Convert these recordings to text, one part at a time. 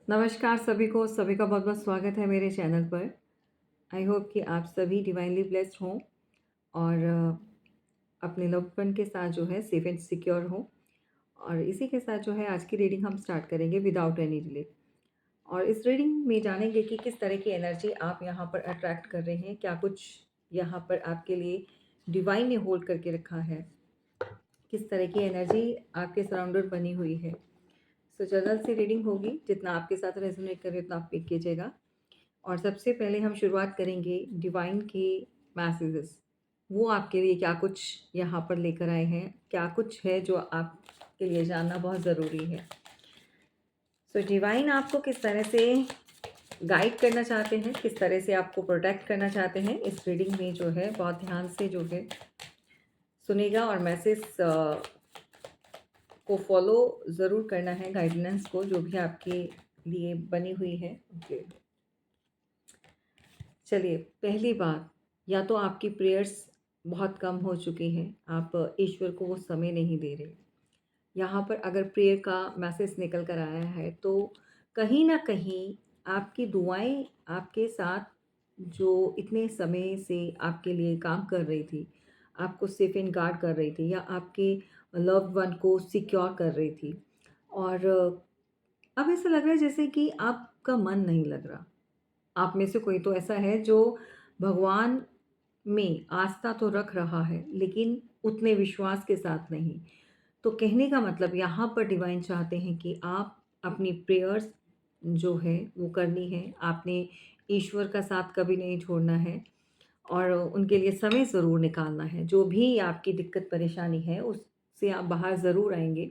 नमस्कार सभी का बहुत बहुत स्वागत है मेरे चैनल पर। आई होप कि आप सभी डिवाइनली ब्लेस्ड हों और अपने लव्ड वन के साथ जो है सेफ एंड सिक्योर हों। और इसी के साथ जो है आज की रीडिंग हम स्टार्ट करेंगे विदाउट एनी डिले। और इस रीडिंग में जानेंगे कि किस तरह की एनर्जी आप यहाँ पर अट्रैक्ट कर रहे हैं, क्या कुछ यहाँ पर आपके लिए डिवाइन ने होल्ड करके रखा है, किस तरह की एनर्जी आपके सराउंडेड बनी हुई है। सो जनरल सी रीडिंग होगी, जितना आपके साथ रेजोनेट करे उतना आप पिक कीजिएगा। और सबसे पहले हम शुरुआत करेंगे डिवाइन के मैसेजेस। वो आपके लिए क्या कुछ यहाँ पर लेकर आए हैं, क्या कुछ है जो आपके लिए जानना बहुत ज़रूरी है। सो डिवाइन आपको किस तरह से गाइड करना चाहते हैं, किस तरह से आपको प्रोटेक्ट करना चाहते हैं, इस रीडिंग में जो है बहुत ध्यान से जो है सुनेगा और मैसेज को फॉलो ज़रूर करना है, गाइडेंस को जो भी आपके लिए बनी हुई है। ओके, चलिए पहली बात, या तो आपकी प्रेयर्स बहुत कम हो चुकी हैं, आप ईश्वर को वो समय नहीं दे रहे। यहाँ पर अगर प्रेयर का मैसेज निकल कर आया है तो कहीं ना कहीं आपकी दुआएं आपके साथ जो इतने समय से आपके लिए काम कर रही थी, आपको सेफ एंड गार्ड कर रही थी या आपके लव्ड वन को सिक्योर कर रही थी। और अब ऐसा लग रहा है जैसे कि आपका मन नहीं लग रहा। आप में से कोई तो ऐसा है जो भगवान में आस्था तो रख रहा है लेकिन उतने विश्वास के साथ नहीं। तो कहने का मतलब यहाँ पर डिवाइन चाहते हैं कि आप अपनी प्रेयर्स जो है वो करनी है, आपने ईश्वर का साथ कभी नहीं छोड़ना है और उनके लिए समय ज़रूर निकालना है। जो भी आपकी दिक्कत परेशानी है उससे आप बाहर ज़रूर आएंगे।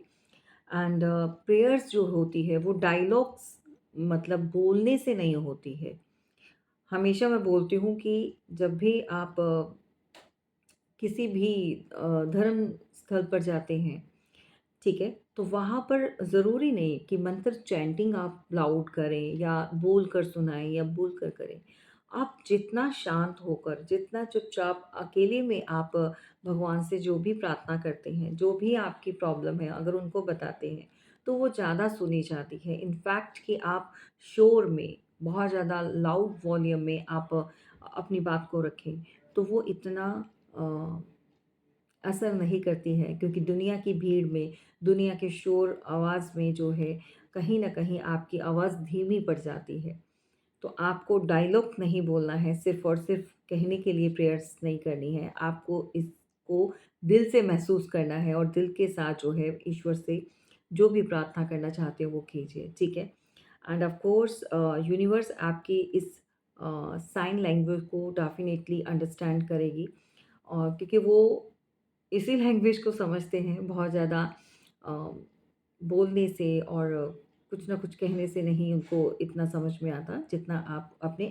एंड प्रेयर्स जो होती है वो डायलॉग्स मतलब बोलने से नहीं होती है। हमेशा मैं बोलती हूँ कि जब भी आप किसी भी धर्म स्थल पर जाते हैं, ठीक है? तो वहाँ पर ज़रूरी नहीं कि मंत्र चैंटिंग आप लाउड करें या बोल कर सुनाएँ या बोल कर करें। आप जितना शांत होकर, जितना चुपचाप अकेले में आप भगवान से जो भी प्रार्थना करते हैं, जो भी आपकी प्रॉब्लम है, अगर उनको बताते हैं, तो वो ज़्यादा सुनी जाती है। इनफैक्ट कि आप शोर में, बहुत ज़्यादा लाउड वॉल्यूम में आप अपनी बात को रखें, तो वो इतना अ असर नहीं करती है, क्योंकि दुनिया की भीड़ में, दुनिया के शोर आवाज़ में जो है कहीं न कहीं आपकी आवाज़ धीमी पड़ जाती है। तो आपको डायलॉग नहीं बोलना है, सिर्फ़ और सिर्फ़ कहने के लिए प्रेयर्स नहीं करनी है। आपको इसको दिल से महसूस करना है और दिल के साथ जो है ईश्वर से जो भी प्रार्थना करना चाहते हो वो कीजिए, ठीक है? एंड ऑफ़ कोर्स यूनिवर्स आपकी इस साइन लैंग्वेज को डेफ़िनेटली अंडरस्टैंड करेगी। और क्योंकि वो इसी लैंग्वेज को समझते हैं, बहुत ज़्यादा अ, बोलने से और कुछ ना कुछ कहने से नहीं उनको इतना समझ में आता, जितना आप अपने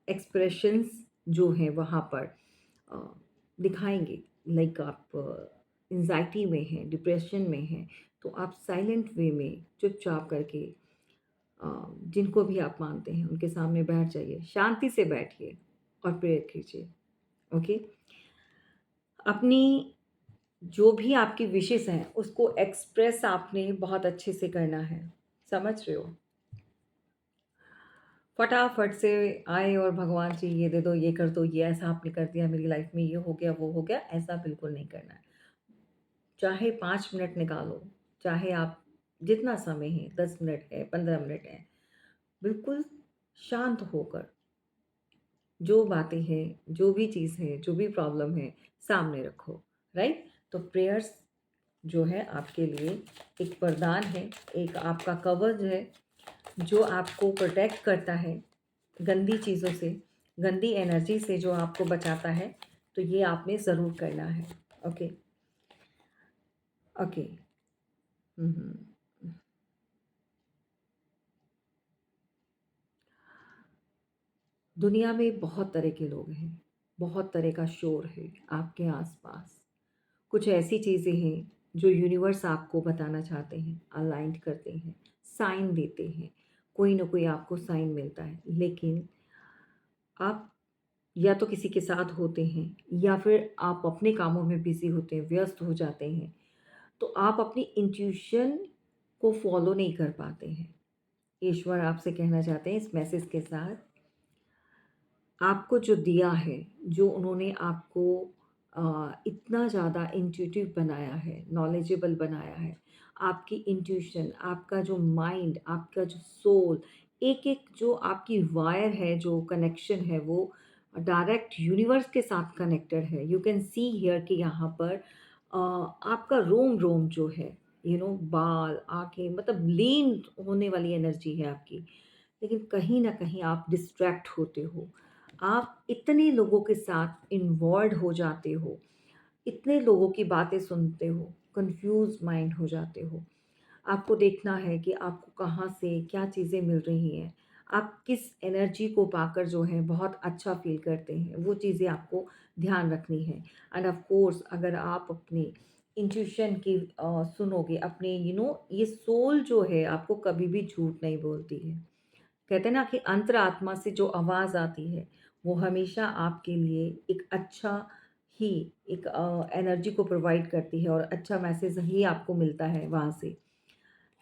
एक्सप्रेशंस जो हैं वहाँ पर अ, दिखाएँगे। लाइक आप एंग्ज़ायटी में हैं, डिप्रेशन में हैं, तो आप साइलेंट वे में चुपचाप करके जिनको भी आप मानते हैं उनके सामने बैठ जाइए, शांति से बैठिए और प्रेयर कीजिए, ओके? अपनी जो भी आपकी विशेज़ हैं, उसको एक्सप्रेस आपने बहुत अच्छे से करना है, समझ रहे हो? फटाफट से आए और भगवान जी ये दे दो, ये कर दो, ये ऐसा आपने कर दिया, मेरी लाइफ़ में ये हो गया, वो हो गया, ऐसा बिल्कुल नहीं करना है। चाहे 5 मिनट निकालो, चाहे आप जितना समय है, 10 मिनट है, 15 मिनट है, बिल्कुल शांत होकर जो बातें हैं, जो भी चीज़ है, जो भी प्रॉब्लम है, सामने रखो, राइट? तो प्रेयर्स जो है आपके लिए एक वरदान है, एक आपका कवच है, जो आपको प्रोटेक्ट करता है गंदी चीज़ों से, गंदी एनर्जी से जो आपको बचाता है। तो ये आपने ज़रूर करना है। Okay, okay. हुँ, हुँ। दुनिया में बहुत तरह के लोग हैं, बहुत तरह का शोर है आपके आस-पास। कुछ ऐसी चीज़ें हैं जो यूनिवर्स आपको बताना चाहते हैं, अलाइन्ड करते हैं, साइन देते हैं, कोई ना कोई आपको साइन मिलता है। लेकिन आप या तो किसी के साथ होते हैं या फिर आप अपने कामों में बिज़ी होते हैं, व्यस्त हो जाते हैं, तो आप अपनी इंट्यूशन को फ़ॉलो नहीं कर पाते हैं। ईश्वर आपसे कहना चाहते हैं इस मैसेज के साथ, आपको जो दिया है, जो उन्होंने आपको इतना ज़्यादा इंट्यूटिव बनाया है, नॉलेजेबल बनाया है, आपकी इंट्यूशन, आपका जो माइंड, आपका जो सोल, एक-एक जो आपकी वायर है, जो कनेक्शन है, वो डायरेक्ट यूनिवर्स के साथ कनेक्टेड है। यू कैन सी हियर कि यहाँ पर आपका रोम-रोम जो है, बाल, आँखें मतलब लीन होने वाली एनर्जी है आपकी। लेकिन कहीं न कहीं आप डिस्ट्रैक्ट होते हो। आप इतने लोगों के साथ इन्वॉल्वड हो जाते हो, इतने लोगों की बातें सुनते हो, कन्फ्यूज़ माइंड हो जाते हो। आपको देखना है कि आपको कहाँ से क्या चीज़ें मिल रही हैं। आप किस एनर्जी को पाकर जो है बहुत अच्छा फ़ील करते हैं, वो चीज़ें आपको ध्यान रखनी है। एंड ऑफ़ कोर्स अगर आप अपनी इंट्यूशन की सुनोगे, अपने ये सोल जो है आपको कभी भी झूठ नहीं बोलती है। कहते हैं ना कि अंतरात्मा से जो आवाज़ आती है, वो हमेशा आपके लिए एक अच्छा ही एक एनर्जी को प्रोवाइड करती है और अच्छा मैसेज ही आपको मिलता है वहाँ से।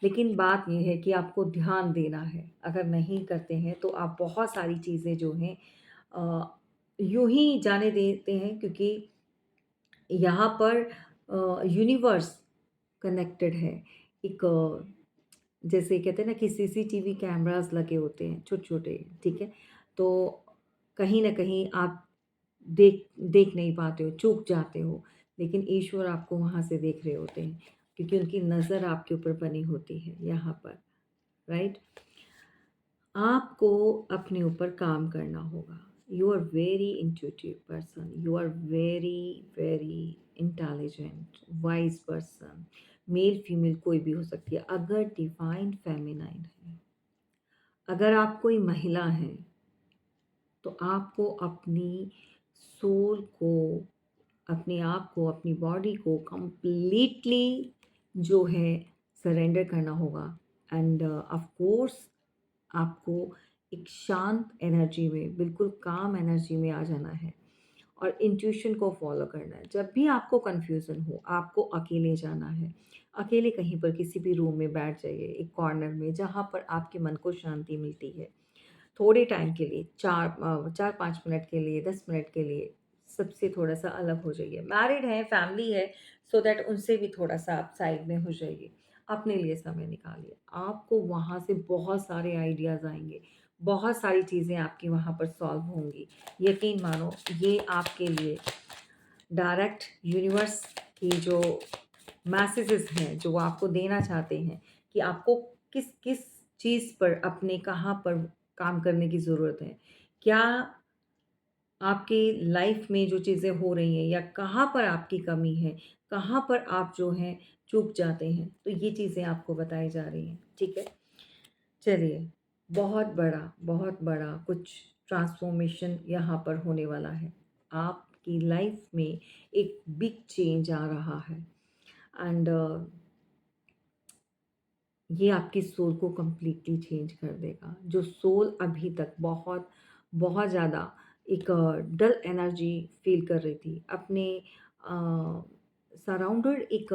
लेकिन बात ये है कि आपको ध्यान देना है, अगर नहीं करते हैं तो आप बहुत सारी चीज़ें जो हैं यूँ ही जाने देते हैं क्योंकि यहाँ पर यूनिवर्स कनेक्टेड है। एक जैसे कहते हैं ना कि सीसीटीवी कैमरास लगे होते हैं छोटे-छोटे, ठीक है? तो कहीं न कहीं आप देख देख नहीं पाते हो, चूक जाते हो, लेकिन ईश्वर आपको वहाँ से देख रहे होते हैं क्योंकि उनकी नज़र आपके ऊपर बनी होती है यहाँ पर, राइट? आपको अपने ऊपर काम करना होगा। You are very intuitive person, you are very, very intelligent, wise person, male female कोई भी हो सकती है। अगर डिवाइन फेमिनाइन है, अगर आप कोई महिला हैं, तो आपको अपनी सोल को, अपने आप को, अपनी बॉडी को कंप्लीटली जो है सरेंडर करना होगा एंड ऑफ कोर्स आपको एक शांत एनर्जी में, बिल्कुल काम एनर्जी में आ जाना है और इंट्यूशन को फॉलो करना है। जब भी आपको कन्फ्यूज़न हो, आपको अकेले जाना है। अकेले कहीं पर किसी भी रूम में बैठ जाइए, एक कॉर्नर में, जहाँ पर आपके मन को शांति मिलती है। थोड़े टाइम के लिए 4-5 मिनट के लिए, 10 मिनट के लिए सबसे थोड़ा-सा अलग हो जाइए। मैरिड हैं, फैमिली है, सो दैट उनसे भी थोड़ा-सा आप साइड में हो जाइए। अपने लिए समय निकालिए। आपको वहाँ से बहुत सारे आइडियाज़ आएँगे, बहुत सारी चीज़ें आपकी वहाँ पर सॉल्व होंगी। यकीन मानो ये आपके लिए डायरेक्ट यूनिवर्स की जो मैसेजेस हैं, जो वो आपको देना चाहते हैं कि आपको किस-किस चीज़ पर अपने कहाँ पर काम करने की ज़रूरत है। क्या आपकी लाइफ़ में जो चीज़ें हो रही हैं या कहाँ पर आपकी कमी है, कहाँ पर आप जो हैं चूक जाते हैं, तो ये चीज़ें आपको बताई जा रही हैं, ठीक है? चलिए, बहुत बड़ा कुछ ट्रांसफ़ॉर्मेशन यहाँ पर होने वाला है। आपकी लाइफ़ में एक बिग चेंज आ रहा है एंड ये आपकी सोल को कंप्लीटली चेंज कर देगा। जो सोल अभी तक बहुत ज़्यादा एक डल एनर्जी फ़ील कर रही थी, अपने सराउंडेड एक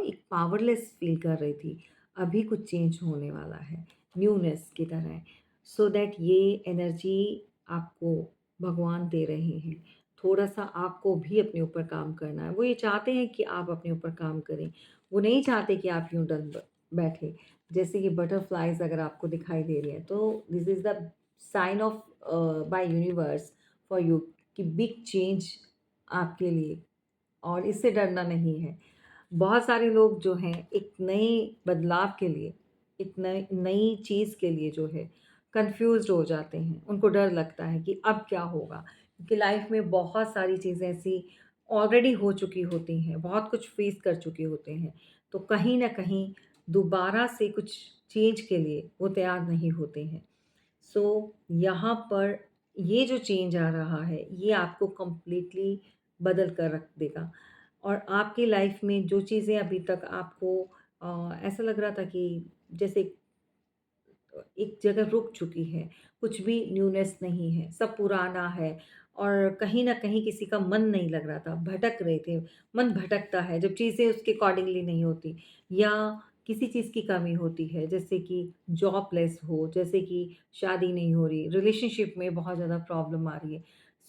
एक पावरलेस फ़ील कर रही थी, अभी कुछ चेंज होने वाला है, न्यूनेस की तरह। सो दैट ये एनर्जी आपको भगवान दे रहे हैं। थोड़ा-सा आपको भी अपने ऊपर काम करना है। वो ये चाहते हैं कि आप अपने ऊपर काम करें। वो नहीं चाहते कि आप यूँ डल ब बैठे। जैसे ये बटरफ्लाइज़ अगर आपको दिखाई दे रही हैं, तो this is the sign of by universe for you कि बिग चेंज आपके लिए और इससे डरना नहीं है। बहुत सारे लोग जो हैं एक नए बदलाव के लिए, एक नई नई चीज़ के लिए जो है कन्फ्यूज़्ड हो जाते हैं। उनको डर लगता है कि अब क्या होगा? क्योंकि लाइफ़ में बहुत सारी चीज़ें ऐसी ऑलरेडी हो चुकी होती हैं, बहुत कुछ फ़ेस कर चुके होते हैं। तो कहीं न कहीं दोबारा से कुछ चेंज के लिए वो तैयार नहीं होते हैं। सो यहाँ पर ये जो चेंज आ रहा है, ये आपको कंप्लीटली बदल कर रख देगा और आपकी लाइफ में जो चीज़ें अभी तक आपको ऐसा लग रहा था कि जैसे एक जगह रुक चुकी है, कुछ भी न्यूनेस नहीं है, सब पुराना है और कहीं न कहीं किसी का मन नहीं लग रहा था, भटक रहे थे। मन भटकता है जब चीज़ें उसके अकॉर्डिंगली नहीं होती या किसी चीज़ की कमी होती है, जैसे कि जॉबलेस हो, जैसे कि शादी नहीं हो रही, रिलेशनशिप में बहुत ज़्यादा प्रॉब्लम आ रही है।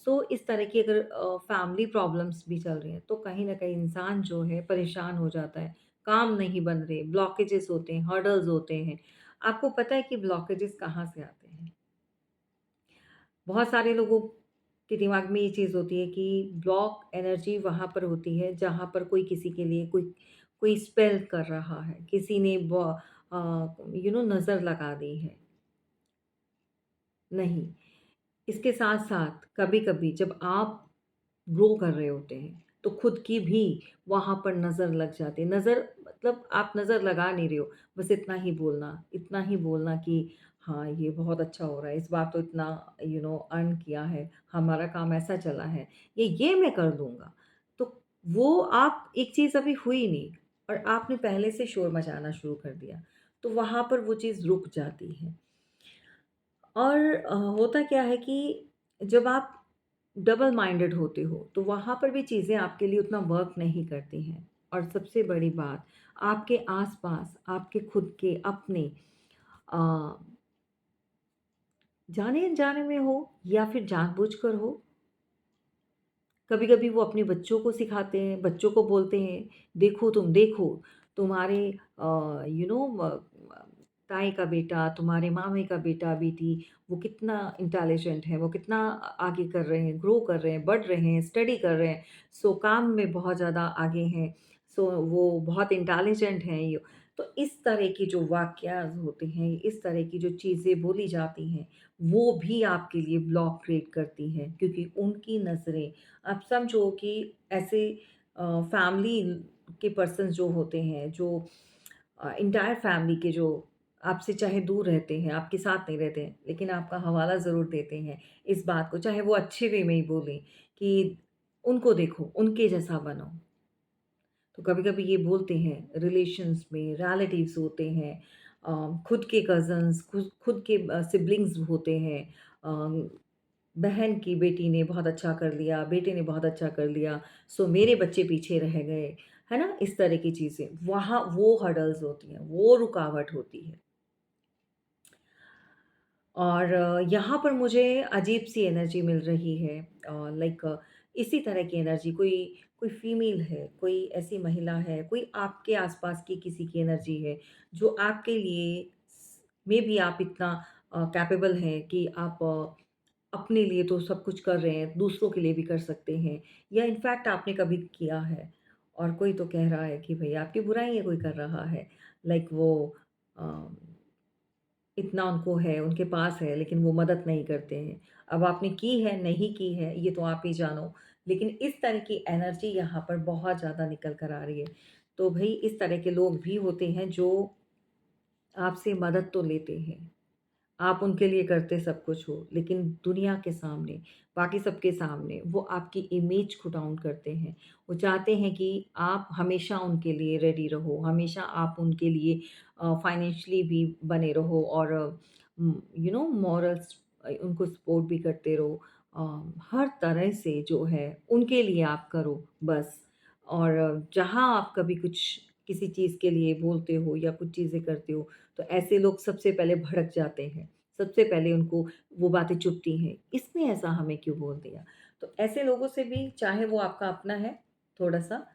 सो इस तरह की अगर फैमिली प्रॉब्लम्स भी चल रही हैं, तो कहीं न कहीं इंसान जो है परेशान हो जाता है। काम नहीं बन रहे, ब्लॉकेजेस होते हैं, हर्डल्स होते हैं। आपको पता है कि ब्लॉकेजेस कहाँ से आते हैं? बहुत सारे लोगों के दिमाग में ये चीज़ होती है कि ब्लॉक एनर्जी वहाँ पर होती है जहाँ पर कोई किसी के लिए कोई कोई स्पेल कर रहा है, किसी ने नज़र लगा दी है। नहीं, इसके साथ-साथ कभी-कभी जब आप ग्रो कर रहे होते हैं, तो खुद की भी वहाँ पर नज़र लग जाती है। नज़र मतलब आप नज़र लगा नहीं रहे हो, बस इतना ही बोलना कि हाँ, ये बहुत अच्छा हो रहा है, इस बार तो इतना अर्न किया है, हमारा काम ऐसा चला है, ये मैं कर दूँगा। तो वो आप एक चीज़ अभी हुई नहीं और आपने पहले से शोर मचाना शुरू कर दिया, तो वहाँ पर वो चीज़ रुक जाती है। और होता क्या है कि जब आप डबल माइंडेड होते हो, तो वहाँ पर भी चीज़ें आपके लिए उतना वर्क नहीं करती हैं। और सबसे बड़ी बात, आपके आस-पास, आपके खुद के अपने अ, जाने-अनजाने में हो या फिर जानबूझकर हो, कभी-कभी वो अपने बच्चों को सिखाते हैं, बच्चों को बोलते हैं, "देखो तुम देखो, तुम्हारे यू नो ताई का बेटा, तुम्हारे मामे का बेटा-बेटी वो कितना इंटेलिजेंट है, वो कितना आगे कर रहे हैं, ग्रो कर रहे हैं, बढ़ रहे हैं, स्टडी कर रहे हैं, सो काम में बहुत ज़्यादा आगे हैं, सो वो बहुत इंटेलिजेंट हैं।" ये तो इस तरह के जो वाकयात होते हैं, इस तरह की जो चीज़ें बोली जाती हैं, वो भी आपके लिए ब्लॉक क्रिएट करती हैं क्योंकि उनकी नज़रें आप समझो कि ऐसे फैमिली के पर्सन्स जो होते हैं, जो एंटायर फैमिली के जो आपसे चाहे दूर रहते हैं, आपके साथ नहीं रहते हैं, लेकिन आपका हवाला ज़रूर देते हैं इस बात को, चाहे वो अच्छे वे में ही बोलें कि उनको देखो, उनके जैसा बनो। तो कभी-कभी ये बोलते हैं रिलेशंस में रिलेटिव्स होते हैं खुद के कज़न्स खुद के सिबलिंग्स होते हैं बहन की बेटी ने बहुत अच्छा कर लिया, बेटे ने बहुत अच्छा कर लिया, सो मेरे बच्चे पीछे रह गए, है ना? इस तरह की चीज़ें, वहाँ वो हर्डल्स होती हैं, वो रुकावट होती है। और यहाँ पर मुझे अजीब-सी एनर्जी मिल रही है लाइक इसी तरह की एनर्जी कोई कोई फीमेल है, कोई ऐसी महिला है, कोई आपके आस-पास की किसी की एनर्जी है, जो आपके लिए मेबी आप इतना कैपेबल हैं कि आप अपने लिए तो सब कुछ कर रहे हैं, दूसरों के लिए भी कर सकते हैं या इनफैक्ट आपने कभी किया है और कोई तो कह रहा है कि भई आपकी बुराइयाँ कोई कर रहा है। लाइक वो अ इतना उनको है, उनके पास है, लेकिन वो मदद नहीं करते हैं। अब आपने की है, नहीं की है, ये तो आप ही जानो। लेकिन इस तरह की एनर्जी यहाँ पर बहुत ज़्यादा निकल कर आ रही है। तो भई इस तरह के लोग भी होते हैं जो आपसे मदद तो लेते हैं। आप उनके लिए करते सब कुछ हो, लेकिन दुनिया के सामने, बाकी सबके सामने वो आपकी इमेज को डाउन करते हैं। वो चाहते हैं कि आप हमेशा उनके लिए रेडी रहो, हमेशा आप उनके लिए फाइनेंशियली भी बने रहो और मॉरल्स उनको सपोर्ट भी करते रहो। हर तरह से जो है उनके लिए आप करो बस। और जहाँ आप कभी कुछ किसी चीज़ के लिए बोलते हो या कुछ चीज़ें करते हो, तो ऐसे लोग सबसे पहले भड़क जाते हैं। सबसे पहले उनको वो बातें चुभती हैं, इसने ऐसा हमें क्यों बोल दिया? तो ऐसे लोगों से भी चाहे वो आपका अपना है, थोड़ा-सा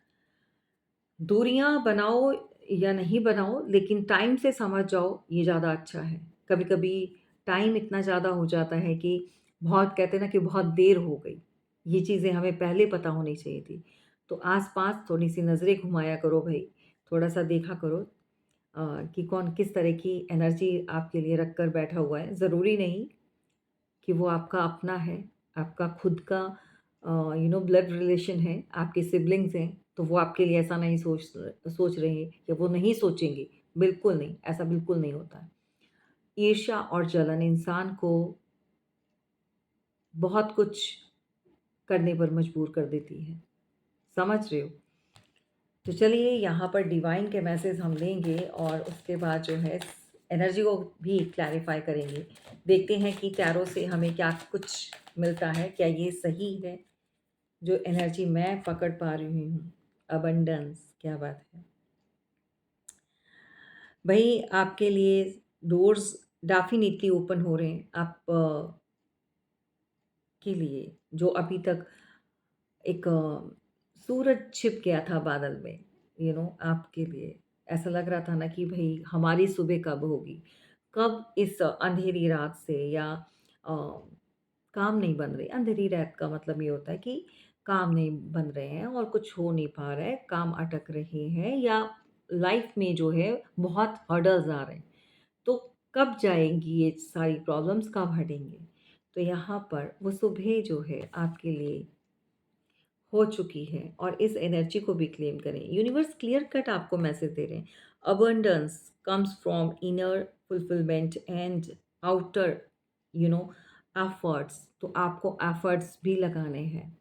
दूरियाँ बनाओ या नहीं बनाओ, लेकिन टाइम से समझ जाओ, ये ज़्यादा अच्छा है। कभी-कभी टाइम इतना ज़्यादा हो जाता है कि बहुत कहते हैं ना कि बहुत देर हो गई। ये चीज़ें हमें पहले पता होनी चाहिए थी। तो आस-पास थोड़ी-सी नज़रें घुमाया करो भई, थोड़ा-सा देखा करो कि कौन किस तरह की एनर्जी आपके लिए रख कर बैठा हुआ है। ज़रूरी नहीं कि वो आपका अपना है, आपका खुद का ब्लड रिलेशन है, आपके सिबलिंग्स हैं, तो वो आपके लिए ऐसा नहीं सोच रहे या वो नहीं सोचेंगे, बिल्कुल नहीं, ऐसा बिल्कुल नहीं होता है। ईर्ष्या और जलन इंसान को बहुत कुछ करने पर मजबूर कर देती है, समझ रहे हो? तो चलिए यहाँ पर डिवाइन के मैसेज हम लेंगे और उसके बाद जो है एनर्जी को भी क्लैरिफाई करेंगे। देखते हैं कि टैरो से हमें क्या कुछ मिलता है, क्या ये सही है? जो एनर्जी मैं पकड़ पा रही हूँ, अबंडेंस क्या बात है। भई आपके लिए डोर्स डेफ़िनिटली ओपन हो रहे हैं। आप के लिए जो अभी तक एक सूरज छिप गया था बादल में, आपके लिए ऐसा लग रहा था ना कि भई हमारी सुबह कब होगी? कब इस अंधेरी रात से या अ, काम नहीं बन रही। अंधेरी रात का मतलब ये होता है कि काम नहीं बन रहे हैं और कुछ हो नहीं पा रहा है, काम अटक रहे हैं या लाइफ में जो है बहुत हर्डल्स आ रहे हैं। तो कब जाएँगी ये सारी प्रॉब्लम्स, कब हटेंगे? तो यहाँ पर वो सुबह जो है आपके लिए हो चुकी है और इस एनर्जी को भी क्लेम करें। यूनिवर्स क्लियर कट आपको मैसेज दे रहे हैं। Abundance comes from inner fulfilment and outer you know efforts. तो आपको एफर्ट्स भी लगाने हैं।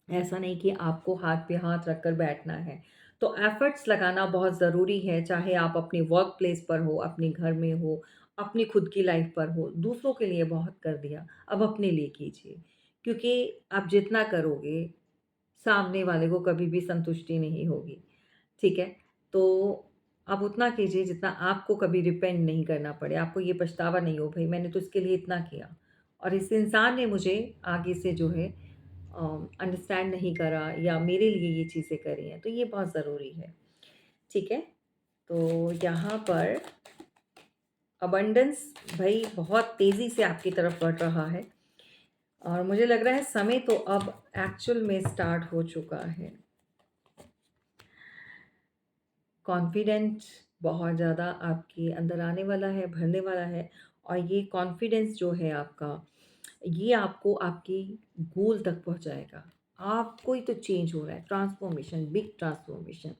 ऐसा नहीं कि आपको हाथ पे हाथ रखकर बैठना है। तो एफर्ट्स लगाना बहुत ज़रूरी है, चाहे आप अपने वर्क प्लेस पर हो, अपने घर में हो, अपनी खुद की लाइफ पर हो। दूसरों के लिए बहुत कर दिया, अब अपने लिए कीजिए। क्योंकि आप जितना करोगे, सामने वाले को कभी भी संतुष्टि नहीं होगी, ठीक है? तो आप उतना कीजिए जितना आपको कभी रिपेंट नहीं करना पड़े, आपको ये पछतावा नहीं हो, भई मैंने तो इसके लिए इतना किया और इस इंसान ने मुझे आगे से जो है अंडरस्टैंड नहीं करा या मेरे लिए ये चीज़ें करी हैं, तो ये बहुत ज़रूरी है, ठीक है? तो यहाँ पर अबंडेंस भई बहुत तेज़ी से आपकी तरफ बढ़ रहा है और मुझे लग रहा है समय तो अब एक्चुअल में स्टार्ट हो चुका है। कॉन्फिडेंट बहुत ज़्यादा आपके अंदर आने वाला है, भरने वाला है और ये कॉन्फिडेंस जो है आपका, ये आपको आपकी गोल तक पहुँचाएगा। आपको ही तो चेंज हो रहा है, ट्रांसफॉर्मेशन, बिग ट्रांसफॉर्मेशन।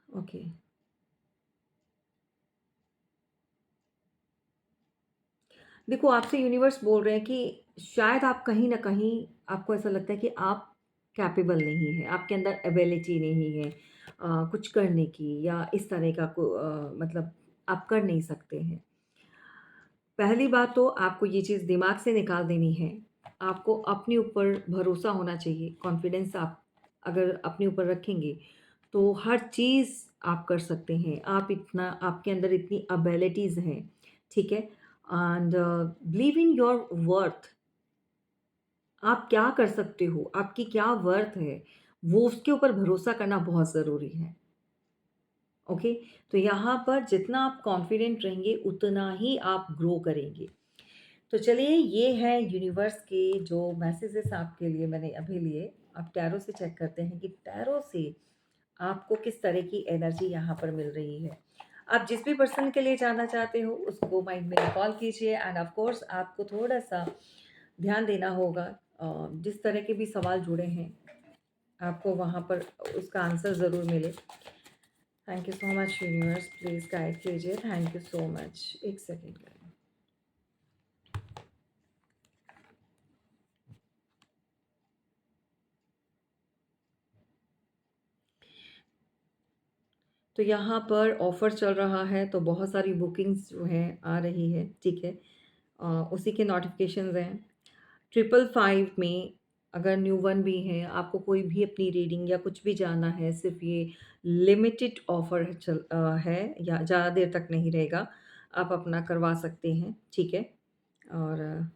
ओके। देखो आपसे यूनिवर्स बोल रहे हैं कि शायद आप कहीं न कहीं आपको ऐसा लगता है कि आप कैपेबल नहीं हैं, आपके अंदर एबिलिटी नहीं है कुछ करने की या इस तरह का मतलब आप कर नहीं सकते हैं। पहली बात तो आपको ये चीज़ दिमाग से निकाल देनी है। आपको अपने ऊपर भरोसा होना चाहिए, कॉन्फिडेंस आप अगर अपने ऊपर रखेंगे, तो हर चीज़ आप कर सकते हैं। आप इतना आपके अंदर इतनी एबिलिटीज़ हैं, ठीक है? And believe in your worth. आप क्या कर सकते हो, आपकी क्या वर्थ है, वो उसके ऊपर भरोसा करना बहुत ज़रूरी है। ओके? तो यहाँ पर जितना आप कॉन्फिडेंट रहेंगे, उतना ही आप ग्रो करेंगे। तो चलिए ये है यूनिवर्स के जो मैसेजेस आपके लिए मैंने अभी लिए। आप टैरो से चेक करते हैं कि टैरो से आपको किस तरह की एनर्जी यहाँ पर मिल रही है। आप जिस भी पर्सन के लिए जानना चाहते हो उसको माइंड में कॉल कीजिए एंड ऑफ कोर्स आपको थोड़ा-सा ध्यान देना होगा। जिस तरह के भी सवाल जुड़े हैं आपको वहाँ पर उसका आंसर ज़रूर मिले। Thank you so much universe, please guide कीजिए। Thank you so much. 1 second का। तो यहाँ पर ऑफ़र चल रहा है, तो बहुत सारी बुकिंग्स जो हैं आ रही है, ठीक है। उसी के नोटिफ़िकेशंस हैं। 555 में अगर न्यू वन भी है, आपको कोई भी अपनी रीडिंग या कुछ भी जानना है, सिर्फ़ ये लिमिटेड ऑफ़र है या ज़्यादा देर तक नहीं रहेगा। आप अपना करवा सकते हैं, ठीक है। और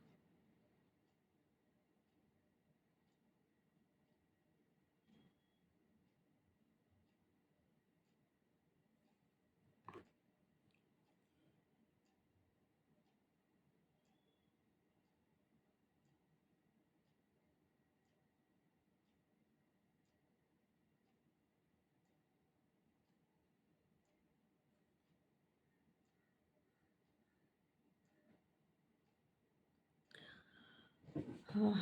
हाँ,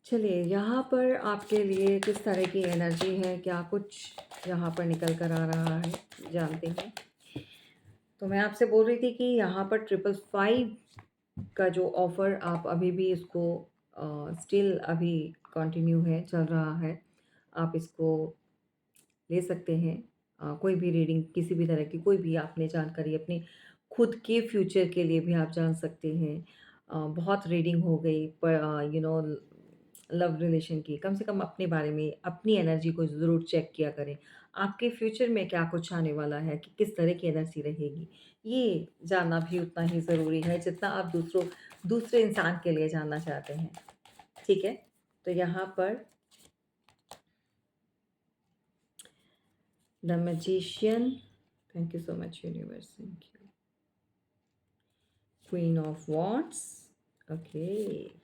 चलिए यहाँ पर आपके लिए किस तरह की एनर्जी है, क्या कुछ यहाँ पर निकल कर आ रहा है, जानते हैं। तो मैं आपसे बोल रही थी कि यहाँ पर 555 का जो ऑफ़र आप अभी भी इसको स्टिल अभी कंटिन्यू है, चल रहा है। आप इसको ले सकते हैं। कोई भी रीडिंग किसी भी तरह की कोई भी आपने जानकारी अपने खुद के फ्यूचर के लिए भी आप जान सकते हैं। बहुत रीडिंग हो गई पर लव रिलेशन की, कम से कम अपने बारे में, अपनी एनर्जी को ज़रूर चेक किया करें। आपके फ्यूचर में क्या कुछ आने वाला है, कि किस तरह की एनर्जी रहेगी, ये जानना भी उतना ही ज़रूरी है जितना आप दूसरे इंसान के लिए जानना चाहते हैं। ठीक है? तो यहाँ पर the magician, thank you so much universe, thank you. Queen of wands, okay.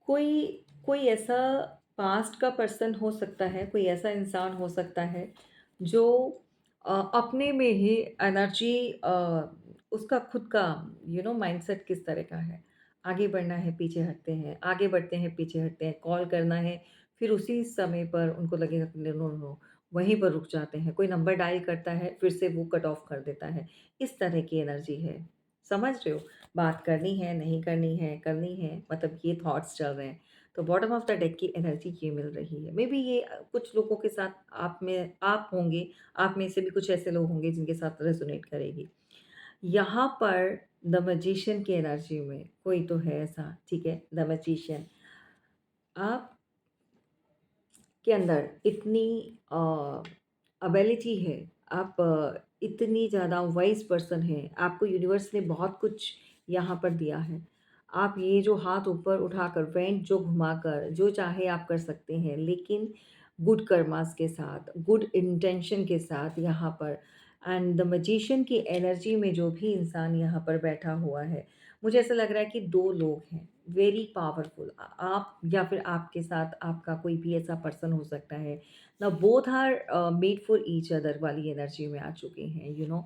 कोई कोई ऐसा पास्ट का पर्सन हो सकता है, कोई ऐसा इंसान हो सकता है जो अपने में ही एनर्जी, उसका खुद का माइंडसेट किस तरह का है। आगे बढ़ना है, पीछे हटते हैं, आगे बढ़ते हैं, पीछे हटते हैं, कॉल करना है, फिर उसी समय पर उनको लगेगा कि नो, नो, नो, वहीं पर रुक जाते हैं। कोई नंबर डायल करता है, फिर से वो कट ऑफ कर देता है। इस तरह की एनर्जी है। समझ रहे हो? बात करनी है, नहीं करनी है, करनी है, मतलब ये थॉट्स चल रहे हैं। तो बॉटम ऑफ द डेक की एनर्जी ये मिल रही है। मेबी ये कुछ लोगों के साथ आप होंगे, आप में से भी कुछ ऐसे लोग होंगे जिनके साथ रेज़ोनेट करेगी। यहाँ पर द मैजिशियन की एनर्जी में कोई तो है ऐसा, ठीक है? द मैजिशियन, आप के अंदर इतनी एबिलिटी है, आप इतनी ज़्यादा वाइज़ पर्सन हैं, आपको यूनिवर्स ने बहुत कुछ यहाँ पर दिया है। आप ये जो हाथ ऊपर उठाकर, वेंट जो घुमाकर, जो चाहे आप कर सकते हैं, लेकिन गुड कर्मास के साथ, गुड इंटेंशन के साथ यहाँ पर। एंड द मैजिशियन की एनर्जी में जो भी इंसान यहाँ पर बैठा हुआ है, मुझे ऐसा लग रहा है कि 2 लोग हैं, वेरी पावरफुल, आप या फिर आपके साथ आपका कोई भी ऐसा पर्सन हो सकता है। ना both are made for each other वाली एनर्जी में आ चुके हैं,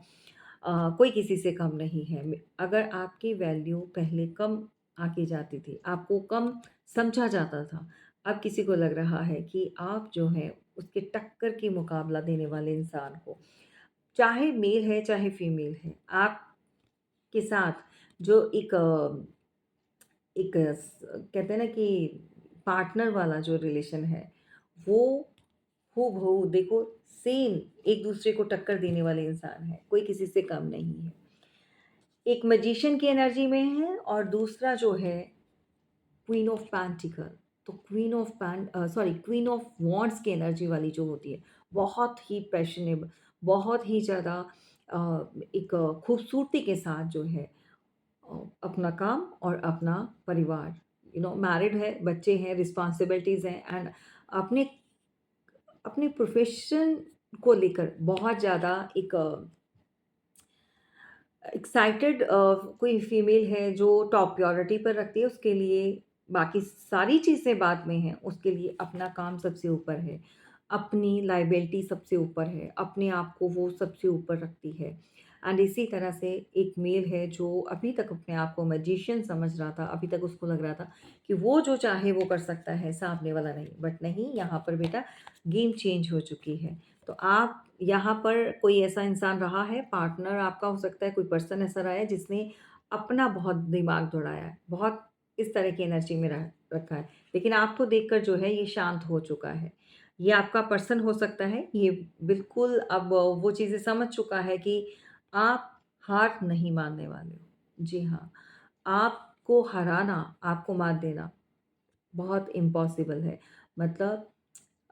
कोई किसी से कम नहीं है। अगर आपकी वैल्यू पहले कम आकी जाती थी, आपको कम समझा जाता था, अब किसी को लग रहा है कि आप जो हैं उसके टक्कर की मुकाबला देने वाले इंसान हो। चाहे मेल है, चाहे फीमेल है, आपके साथ जो एक कहते हैं ना कि पार्टनर वाला जो रिलेशन है, वो हूबहू देखो सेम एक दूसरे को टक्कर देने वाले इंसान हैं, कोई किसी से कम नहीं है। एक मैजिशियन की एनर्जी में है और दूसरा जो है क्वीन ऑफ पेंटिकल। तो क्वीन ऑफ वॉन्ड्स की एनर्जी वाली जो होती है, बहुत ही पैशनेबल, बहुत ही ज़्यादा एक खूबसूरती के साथ जो है अपना काम और अपना परिवार, मैरिड है, बच्चे हैं, रिस्पॉन्सिबिलिटीज़ हैं, एंड अपने अपने प्रोफ़ेशन को लेकर बहुत ज़्यादा एक एक्साइटेड, कोई फीमेल है जो टॉप प्रायोरिटी पर रखती है, उसके लिए बाकी सारी चीज़ें बाद में हैं, उसके लिए अपना काम सबसे ऊपर है, अपनी लायबिलिटी सबसे ऊपर है, अपने आप को वो सबसे ऊपर रखती है। एंड इसी तरह से एक मेल है जो अभी तक अपने आप को मैजिशियन समझ रहा था, अभी तक उसको लग रहा था कि वो जो चाहे वो कर सकता है, सामने वाला नहीं। बट नहीं, यहाँ पर बेटा गेम चेंज हो चुकी है। तो आप यहाँ पर कोई ऐसा इंसान रहा है, पार्टनर आपका हो सकता है, कोई पर्सन ऐसा रहा है जिसने अपना बहुत दिमाग दौड़ाया है, बहुत इस तरह की एनर्जी में रह रखा है। लेकिन आपको देखकर जो है ये शांत हो चुका है। ये आपका पर्सन हो सकता है, ये बिल्कुल अब वो चीज़ें समझ चुका है कि आप हार नहीं मानने वाले हो। जी हाँ, आपको हराना, आपको मात देना बहुत इम्पॉसिबल है। मतलब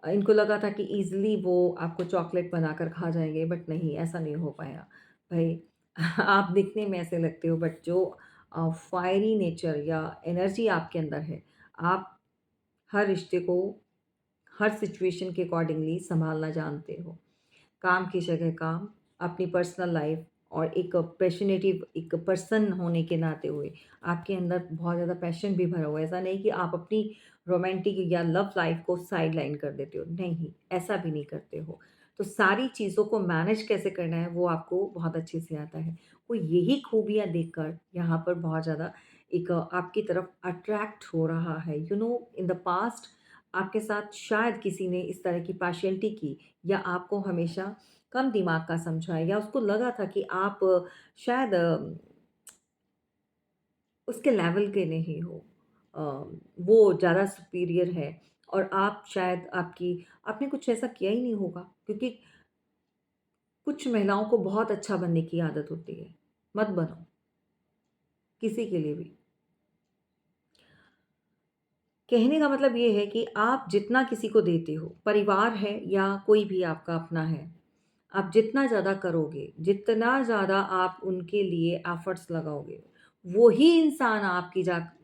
इनको लगा था कि ईज़िली वो आपको चॉकलेट बनाकर खा जाएँगे, बट नहीं, ऐसा नहीं हो पाया। भई आप दिखने में ऐसे लगते हो, बट जो फायरी नेचर या एनर्जी आपके अंदर है, आप हर रिश्ते को हर सिचुएशन के अकॉर्डिंगली सँभालना जानते हो। काम की जगह काम, अपनी पर्सनल लाइफ़ और एक पैशनेटिव एक पर्सन होने के नाते हुए, आपके अंदर बहुत ज़्यादा पैशन भी भरा हुआ है। ऐसा नहीं कि आप अपनी रोमांटिक या लव लाइफ़ को साइडलाइन कर देते हो, नहीं, ऐसा भी नहीं करते हो। तो सारी चीज़ों को मैनेज कैसे करना है, वो आपको बहुत अच्छे से आता है। वो यही खूबियाँ देखकर यहाँ पर बहुत ज़्यादा एक आपकी तरफ अट्रैक्ट हो रहा है। इन द पास्ट आपके साथ शायद किसी ने इस तरह की पार्शियलिटी की या आपको हमेशा कम दिमाग का समझा या उसको लगा था कि आप शायद उसके लेवल के नहीं हो। अ, वो ज़्यादा सुपीरियर है और आप शायद आपने कुछ ऐसा किया ही नहीं होगा क्योंकि कुछ महिलाओं को बहुत अच्छा बनने की आदत होती है। मत बनो, किसी के लिए भी। कहने का मतलब ये है कि आप जितना किसी को देते हो, परिवार है या कोई भी आपका अपना है, आप जितना ज़्यादा करोगे, जितना ज़्यादा आप उनके लिए एफर्ट्स लगाओगे, वही इंसान आपकी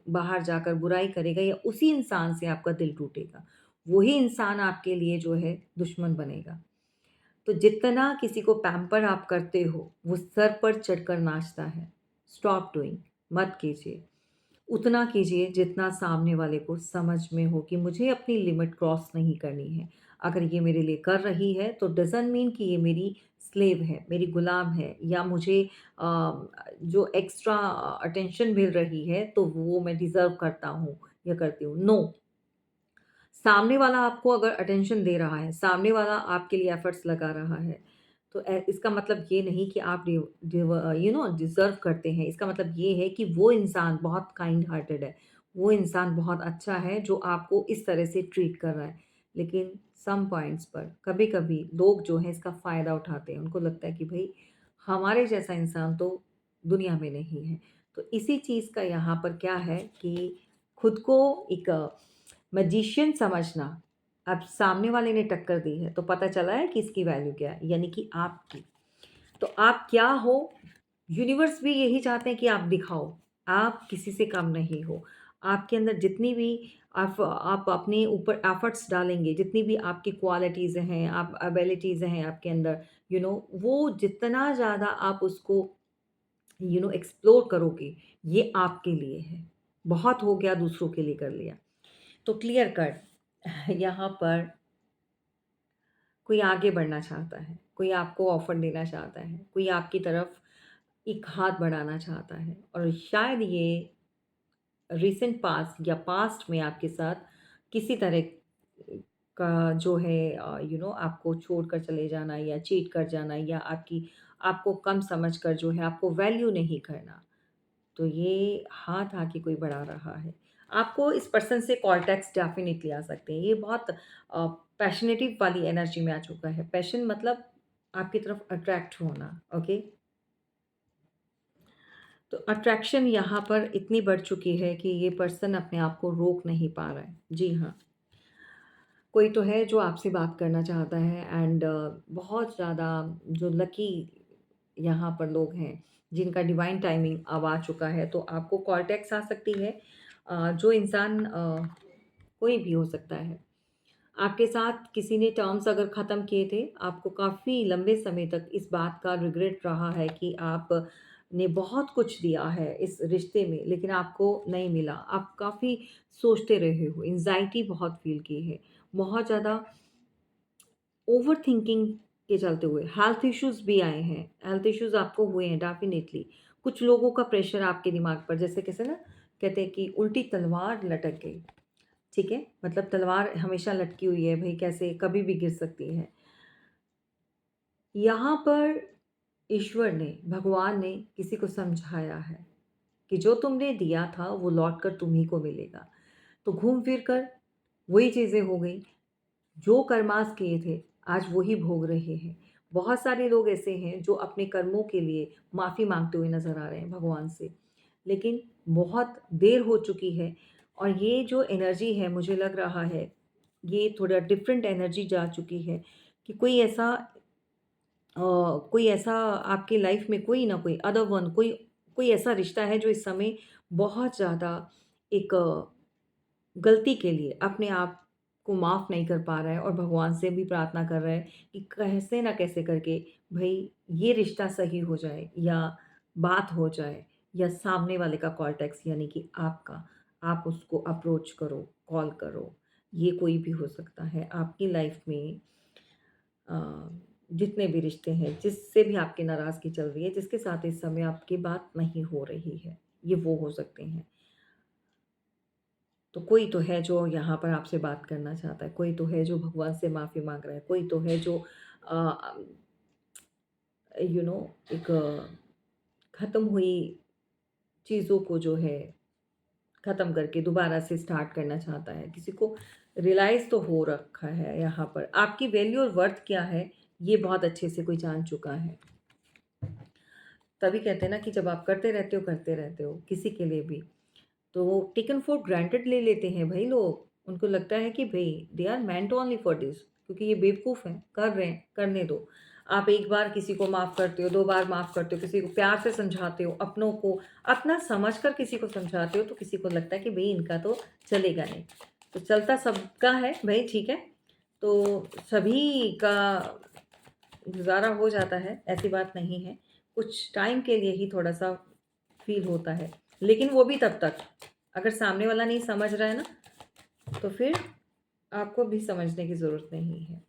बाहर जाकर बुराई करेगा या उसी इंसान से आपका दिल टूटेगा। वही इंसान आपके लिए जो है दुश्मन बनेगा। तो जितना किसी को पैम्पर आप करते हो, वो सर पर चढ़कर नाचता है। स्टॉप डूइंग, मत कीजिए। उतना कीजिए जितना सामने वाले को समझ में हो कि मुझे अपनी लिमिट क्रॉस नहीं करनी है। अगर ये मेरे लिए कर रही है तो डज़न्ट मीन कि ये मेरी स्लेव है, मेरी गुलाम है या मुझे जो एक्स्ट्रा अटेंशन मिल रही है तो वो मैं डिज़र्व करता हूँ या करती हूँ। नो, सामने वाला आपको अगर अटेंशन दे रहा है, सामने वाला आपके लिए एफर्ट्स लगा रहा है, तो इसका मतलब ये नहीं कि आप डिज़र्व करते हैं। इसका मतलब ये है कि वो इंसान बहुत काइंड हार्टेड है। वो इंसान बहुत अच्छा है जो आपको इस तरह से ट्रीट कर रहा है। लेकिन सम पॉइंट्स पर कभी-कभी लोग जो हैं इसका फ़ायदा उठाते हैं। उनको लगता है कि भई हमारे जैसा इंसान तो दुनिया में नहीं है। तो इसी चीज़ का यहाँ पर क्या है कि खुद को एक मैजिशियन समझना। अब सामने वाले ने टक्कर दी है तो पता चला है कि इसकी वैल्यू क्या है, यानी कि आपकी। तो आप क्या हो, यूनिवर्स भी यही चाहते हैं कि आप दिखाओ। आप किसी से कम नहीं हो। आपके अंदर जितनी भी आप अपने ऊपर एफर्ट्स डालेंगे, जितनी भी आपकी क्वालिटीज़ हैं, आप एबिलिटीज़ हैं आपके अंदर, वो जितना ज़्यादा आप उसको एक्सप्लोर करोगे, ये आपके लिए है। बहुत हो गया दूसरों के लिए कर लिया। तो क्लियर कट यहाँ पर कोई आगे बढ़ना चाहता है, कोई आपको ऑफ़र देना चाहता है, कोई आपकी तरफ एक हाथ बढ़ाना चाहता है और शायद ये रीसेंट पास्ट या पास्ट में आपके साथ किसी तरह का जो है आपको छोड़कर चले जाना या चीट कर जाना या आपको कम समझकर जो है आपको वैल्यू नहीं करना। तो ये हाथ आके कोई बढ़ा रहा है। आपको इस पर्सन से कॉन्टैक्ट्स डेफ़िनिटली आ सकते हैं। ये बहुत पैशनेटिव वाली एनर्जी में आ चुका है। पैशन मतलब आपकी तरफ अट्रैक्ट होना, ओके? तो अट्रैक्शन यहाँ पर इतनी बढ़ चुकी है कि ये पर्सन अपने आप को रोक नहीं पा रहा है। जी हाँ, कोई तो है जो आपसे बात करना चाहता है एंड बहुत ज़्यादा जो लकी यहाँ पर लोग हैं, जिनका डिवाइन टाइमिंग अब आ चुका है, तो आपको कॉल टैक्स आ सकती है। जो इंसान कोई भी हो सकता है। आपके साथ किसी ने टर्म्स अगर ख़त्म किए थे, आपको काफ़ी लंबे समय तक इस बात का रिग्रेट रहा है कि आपने बहुत कुछ दिया है इस रिश्ते में, लेकिन आपको नहीं मिला। आप काफ़ी सोचते रहे हो, एंग्ज़ायटी बहुत फ़ील की है, बहुत ज़्यादा ओवरथिंकिंग के चलते हुए हेल्थ इश्यूज़ भी आए हैं। हेल्थ इश्यूज़ आपको हुए हैं डेफ़िनिटली। कुछ लोगों का प्रेशर आपके दिमाग पर जैसे कैसे ना कहते हैं कि उल्टी तलवार लटक गई, ठीक है? मतलब तलवार हमेशा लटकी हुई है भई कैसे कभी भी गिर सकती है। यहाँ पर ईश्वर ने, भगवान ने किसी को समझाया है कि जो तुमने दिया था वो लौट कर तुम्हीं को मिलेगा। तो घूम फिर कर वही चीज़ें हो गई। जो कर्मास किए थे, आज वो ही भोग रहे हैं। बहुत सारे लोग ऐसे हैं जो अपने कर्मों के लिए माफ़ी माँगते हुए नज़र आ रहे हैं भगवान से। लेकिन बहुत देर हो चुकी है और ये जो एनर्जी है मुझे लग रहा है, ये थोड़ा डिफरेंट एनर्जी जा चुकी है कि अ, कोई ऐसा आपकी लाइफ़ में कोई ना कोई अदर वन कोई कोई ऐसा रिश्ता है जो इस समय बहुत ज़्यादा एक गलती के लिए अपने आप को माफ़ नहीं कर पा रहा है और भगवान से भी प्रार्थना कर रहा है कि कैसे ना कैसे करके भई ये रिश्ता सही हो जाए या बात हो जाए या सामने वाले का कॉल टैक्स यानी कि आपका, आप उसको अप्रोच करो, कॉल करो। ये कोई भी हो सकता है आपकी लाइफ़ में अ, जितने भी रिश्ते हैं, जिससे भी आपकी नाराज़गी चल रही है, जिसके साथ इस समय आपकी बात नहीं हो रही है, ये वो हो सकते हैं। तो कोई तो है जो यहाँ पर आपसे बात करना चाहता है, कोई तो है जो भगवान से माफ़ी माँग रहा है, कोई तो है जो अ, यू नो एक ख़त्म हुई चीज़ों को जो है ख़त्म करके दोबारा से स्टार्ट करना चाहता है। किसी को रियलाइज़ तो हो रखा है यहाँ पर। आपकी वैल्यू और वर्थ क्या है, ये बहुत अच्छे से कोई जान चुका है। तभी कहते हैं ना कि जब आप करते रहते हो किसी के लिए भी, तो टेकन फॉर ग्रांटेड ले लेते हैं भई लोग। उनको लगता है कि भई they are meant only for this, क्योंकि ये बेवकूफ़ हैं, कर रहे हैं, करने दो। आप एक बार किसी को माफ़ करते हो, 2 बार माफ़ करते हो, किसी को प्यार से समझाते हो, अपनों को अपना समझकर किसी को समझाते हो, तो किसी को लगता है कि भई इनका तो चलेगा नहीं। तो चलता सबका है भई, ठीक है। तो सभी का गुज़ारा हो जाता है, ऐसी बात नहीं है। कुछ टाइम के लिए ही थोड़ा-सा फ़ील होता है, लेकिन वो भी तब तक, अगर सामने वाला नहीं समझ रहा है ना, तो फिर आपको भी समझने की ज़रूरत नहीं है।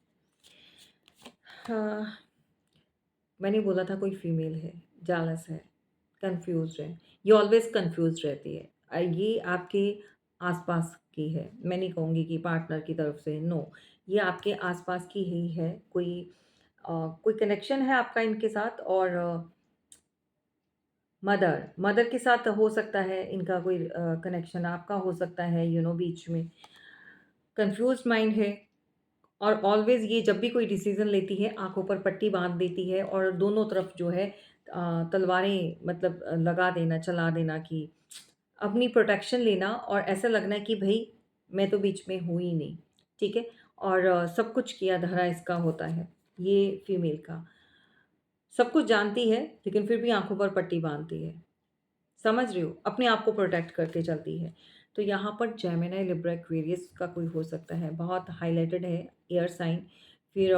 हाँ, मैंने बोला था कोई फीमेल है, जेलस है, कन्फ्यूज़्ड है, ये ऑलवेज़ कन्फ्यूज़्ड रहती है। ये आपके आस-पास की है, मैं नहीं कहूँगी कि पार्टनर की तरफ से, नो, ये आपके आस-पास की ही है। कोई कनेक्शन है आपका इनके साथ, और मदर के साथ हो सकता है इनका कोई कनेक्शन, आपका हो सकता है, बीच में। कन्फ्यूज़्ड माइंड है, और ऑलवेज़ ये जब भी कोई डिसीज़न लेती है, आँखों पर पट्टी बाँध देती है, और दोनों तरफ जो है तलवारें, मतलब लगा देना, चला देना, कि अपनी प्रोटेक्शन लेना, और ऐसा लगना है कि भई मैं तो बीच में हूँ ही नहीं, ठीक है? और सब कुछ किया धरा इसका होता है, ये फीमेल का। सब कुछ जानती है, लेकिन फिर भी आँखों पर पट्टी बाँधती है। समझ रही हो? अपने आप को प्रोटेक्ट करके चलती है। तो यहाँ पर जेमिनी, लिब्रा, एक्वेरियस का कोई हो सकता है, बहुत हाइलाइटेड है एयर साइन। फिर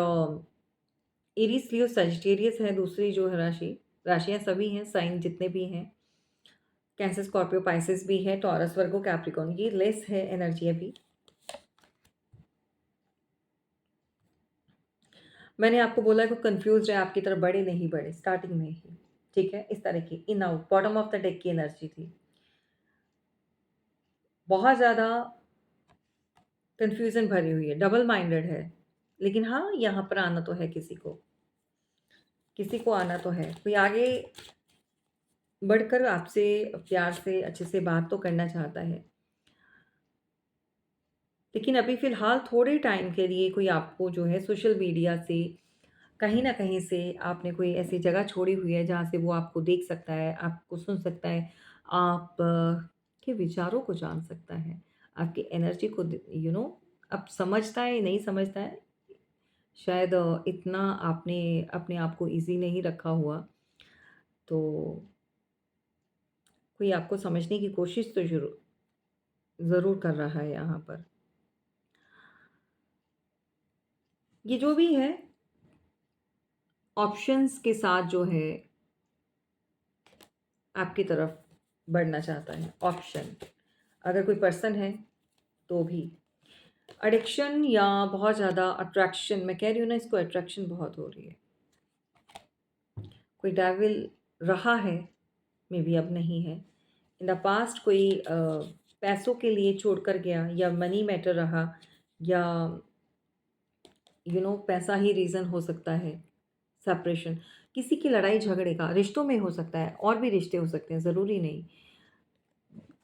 एरीज़, लियो, सजिटेरियस है दूसरी जो है राशि, राशियाँ सभी हैं, साइन जितने भी हैं। कैंसर, स्कॉर्पियो, पाइसेस भी है, टॉरस, वर्गो, कैप्रिकॉर्न, ये लेस है एनर्जी अभी। मैंने आपको बोला कि कन्फ्यूज़्ड है, आपकी तरफ बढ़े नहीं बढ़े, स्टार्टिंग में ही, ठीक है? इस तरह की in out, bottom of the deck की एनर्जी थी। बहुत ज़्यादा कन्फ्यूज़न भरी हुई है, डबल माइंडेड है। लेकिन हाँ, यहाँ पर आना तो है किसी को आना तो है। कोई आगे बढ़कर आपसे प्यार से, अच्छे से बात तो करना चाहता है। लेकिन अभी फ़िलहाल थोड़े टाइम के लिए कोई आपको जो है सोशल मीडिया से, कहीं न कहीं से आपने कोई ऐसी जगह छोड़ी हुई है जहाँ से वो आपको देख सकता है, आपको सुन सकता है, आप के विचारों को जान सकता है, आपकी एनर्जी को अब समझता है, नहीं समझता है, शायद इतना आपने अपने आप को ईज़ी नहीं रखा हुआ, तो कोई आपको समझने की कोशिश तो ज़रूर कर रहा है यहाँ पर। ये जो भी है, ऑप्शंस के साथ जो है आपकी तरफ बढ़ना चाहता है, ऑप्शन। अगर कोई पर्सन है तो भी। एडिक्शन या बहुत ज़्यादा अट्रैक्शन, मैं कह रही हूँ ना, इसको अट्रैक्शन बहुत हो रही है। कोई डेविल रहा है, मे बी अब नहीं है। इन द पास्ट कोई पैसों के लिए छोड़कर गया, या मनी मैटर रहा, या पैसा ही रीज़न हो सकता है, सेपरेशन, किसी की लड़ाई झगड़े का, रिश्तों में हो सकता है, और भी रिश्ते हो सकते हैं, ज़रूरी नहीं।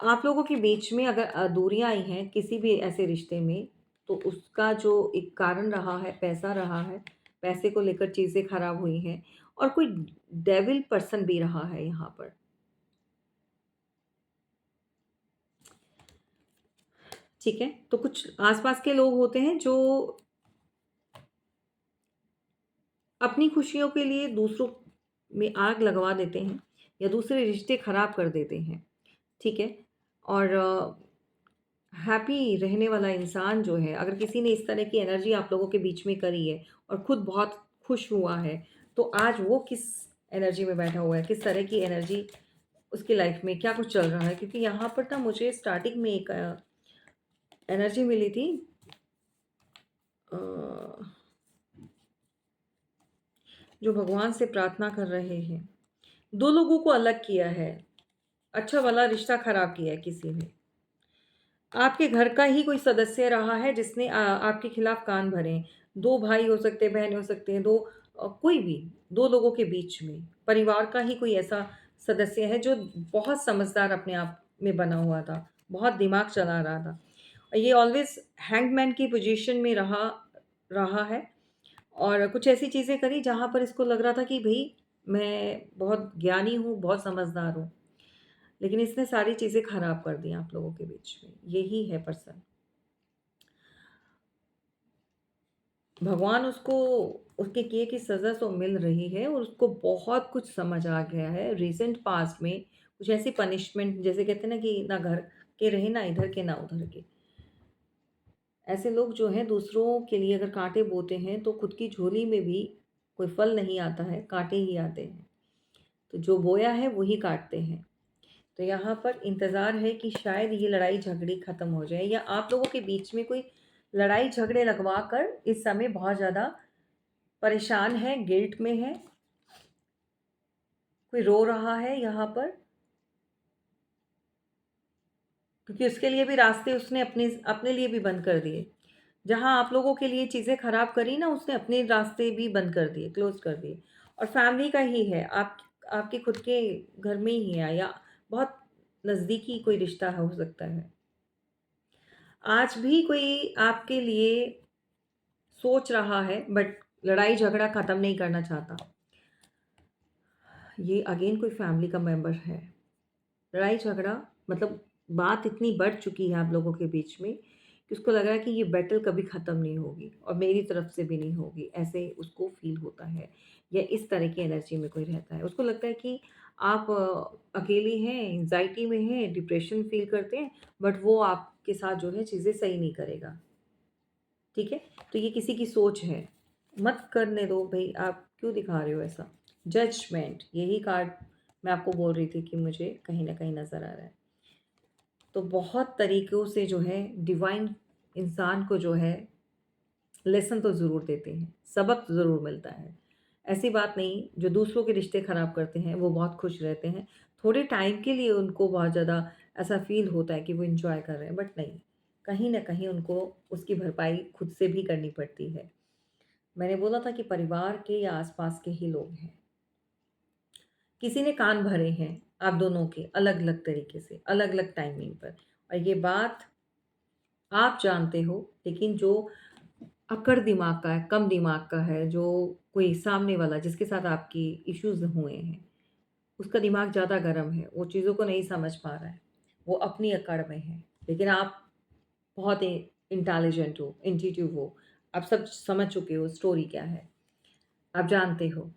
आप लोगों के बीच में अगर दूरियाँ आई हैं किसी भी ऐसे रिश्ते में, तो उसका जो एक कारण रहा है, पैसा रहा है, पैसे को लेकर चीज़ें खराब हुई हैं, और कोई डेविल पर्सन भी रहा है यहाँ पर। ठीक है? तो कुछ आस-पास के लोग होते हैं जो अपनी खुशियों के लिए दूसरों में आग लगवा देते हैं, या दूसरे रिश्ते खराब कर देते हैं, ठीक है? और हैप्पी रहने वाला इंसान जो है, अगर किसी ने इस तरह की एनर्जी आप लोगों के बीच में करी है, और खुद बहुत खुश हुआ है, तो आज वो किस एनर्जी में बैठा हुआ है, किस तरह की एनर्जी उसकी लाइफ में, क्या कुछ चल रहा है? क्योंकि यहाँ पर ना मुझे स्टार्टिंग में एक एनर्जी मिली थी, अ, जो भगवान से प्रार्थना कर रहे हैं। 2 लोगों को अलग किया है, अच्छा वाला रिश्ता खराब किया है किसी ने। आपके घर का ही कोई सदस्य रहा है जिसने आपके खिलाफ कान भरे हैं। 2 भाई हो सकते हैं, बहन हो सकते हैं, 2 कोई भी 2 लोगों के बीच में, परिवार का ही कोई ऐसा सदस्य है जो बहुत समझदार अपने आप में बना हुआ था, बहुत दिमाग चला रहा था। ये ऑलवेज़ हैंगमैन की पोज़ीशन में रहा रहा है और कुछ ऐसी चीज़ें करी जहाँ पर इसको लग रहा था कि भई मैं बहुत ज्ञानी हूँ, बहुत समझदार हूँ। लेकिन इसने सारी चीज़ें खराब कर दी आप लोगों के बीच में। यही है पर्सन। भगवान उसको उसके किए की सज़ा तो मिल रही है और उसको बहुत कुछ समझ आ गया है। रीसेंट पास्ट में कुछ ऐसी पनिशमेंट जैसे कहते हैं ना कि ना घर के रहे, ना इधर के, ना उधर के। ऐसे लोग जो हैं दूसरों के लिए अगर काँटे बोते हैं तो खुद की झोली में भी कोई फल नहीं आता है, काँटे ही आते हैं। तो जो बोया है वही काटते हैं। तो यहाँ पर इंतज़ार है कि शायद ये लड़ाई झगड़े ख़त्म हो जाए या आप लोगों के बीच में कोई लड़ाई झगड़े लगवा कर इस समय बहुत ज़्यादा परेशान है, गिल्ट में है, कोई रो रहा है यहाँ पर क्योंकि उसके लिए भी रास्ते उसने अपने अपने लिए भी बंद कर दिए। जहाँ आप लोगों के लिए चीज़ें ख़राब करी ना, उसने अपने रास्ते भी बंद कर दिए, क्लोज़ कर दिए और फैमिली का ही है, आपके खुद के घर में ही है या बहुत नज़दीकी कोई रिश्ता हो सकता है। आज भी कोई आपके लिए सोच रहा है बट लड़ाई झगड़ा ख़त्म नहीं करना चाहता। ये अगेन कोई फैमिली का मेंबर है। लड़ाई झगड़ा मतलब बात इतनी बढ़ चुकी है आप लोगों के बीच में कि उसको लग रहा है कि ये बैटल कभी ख़त्म नहीं होगी और मेरी तरफ से भी नहीं होगी, ऐसे उसको फ़ील होता है या इस तरह की एनर्जी में कोई रहता है। उसको लगता है कि आप अकेले हैं, एंग्ज़ायटी में हैं, डिप्रेशन फ़ील करते हैं बट वो आपके साथ जो है चीज़ें सही नहीं करेगा। ठीक है? तो ये किसी की सोच है। मत करने दो भई, आप क्यों दिखा रहे हो ऐसा? जजमेंट यही कार्ड मैं आपको बोल रही थी कि मुझे कहीं न कहीं नज़र आ रहा है। तो बहुत तरीकों से जो है डिवाइन इंसान को जो है लेसन तो ज़रूर देते हैं, सबक ज़रूर मिलता है। ऐसी बात नहीं जो दूसरों के रिश्ते ख़राब करते हैं वो बहुत खुश रहते हैं। थोड़े टाइम के लिए उनको बहुत ज़्यादा ऐसा फ़ील होता है कि वो एन्जॉय कर रहे हैं बट नहीं, कहीं न कहीं उनको उसकी भरपाई खुद से भी करनी पड़ती है। मैंने बोला था कि परिवार के या आस-पास के ही लोग हैं। किसी ने कान भरे हैं आप दोनों के अलग-अलग तरीके से, अलग-अलग टाइमिंग पर और ये बात आप जानते हो लेकिन जो अक्कड़ दिमाग का है, कम दिमाग का है, जो कोई सामने वाला जिसके साथ आपकी इश्यूज़ हुए हैं, उसका दिमाग ज़्यादा गर्म है, वो चीज़ों को नहीं समझ पा रहा है, वो अपनी अकड़ में है। लेकिन आप बहुत इंटेलिजेंट हो, इंट्यूटिव हो, आप सब समझ चुके हो स्टोरी क्या है, आप जानते हो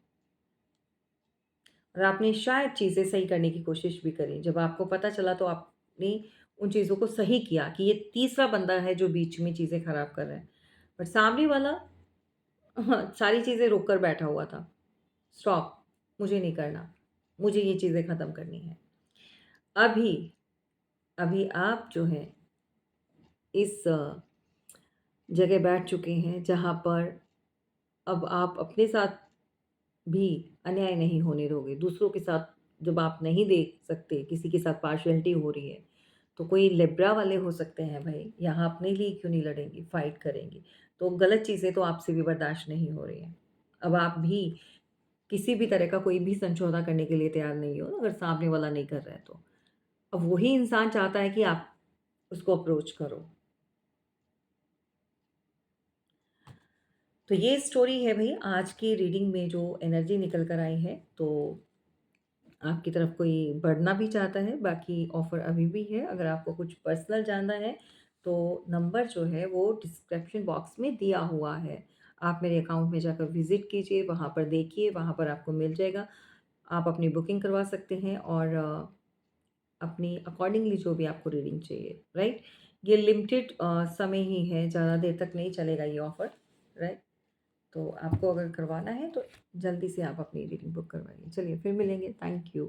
और आपने शायद चीज़ें सही करने की कोशिश भी करी। जब आपको पता चला तो आपने उन चीज़ों को सही किया कि ये तीसरा बंदा है जो बीच में चीज़ें खराब कर रहा है। बट सामने वाला हाँ, सारी चीज़ें रोक कर बैठा हुआ था। स्टॉप, मुझे नहीं करना, मुझे ये चीज़ें ख़त्म करनी है। अभी, अभी आप जो हैं इस जगह बैठ चुके हैं जहाँ पर अब आप अपने साथ भी अन्याय नहीं होने दोगे। दूसरों के साथ जब आप नहीं देख सकते, किसी के साथ पार्शियलिटी हो रही है, तो कोई लिब्रा वाले हो सकते हैं भई, यहाँ अपने लिए क्यों नहीं लड़ेंगे, फाइट करेंगे। तो गलत चीज़ें तो आपसे भी बर्दाश्त नहीं हो रही हैं। अब आप भी किसी भी तरह का कोई भी समझौता करने के लिए तैयार नहीं हो, अगर सामने वाला नहीं कर रहा है तो। अब वही इंसान चाहता है कि आप उसको अप्रोच करो। तो ये स्टोरी है भई आज की रीडिंग में जो एनर्जी निकल कर आई है, तो आपकी तरफ कोई बढ़ना भी चाहता है, बाकी ऑफ़र अभी भी है। अगर आपको कुछ पर्सनल जानना है, तो नंबर जो है वो डिस्क्रिप्शन बॉक्स में दिया हुआ है। आप मेरे अकाउंट में जाकर विज़िट कीजिए, वहाँ पर देखिए, वहाँ पर आपको मिल जाएगा। आप अपनी बुकिंग करवा सकते हैं और अपनी अकॉर्डिंगली जो भी आपको रीडिंग चाहिए, राइट? ये लिमिटेड समय ही है, ज़्यादा देर तक नहीं चलेगा ये ऑफ़र, राइट? तो आपको अगर करवाना है तो जल्दी से आप अपनी रीडिंग बुक करवाइए। चलिए फिर मिलेंगे। Thank you.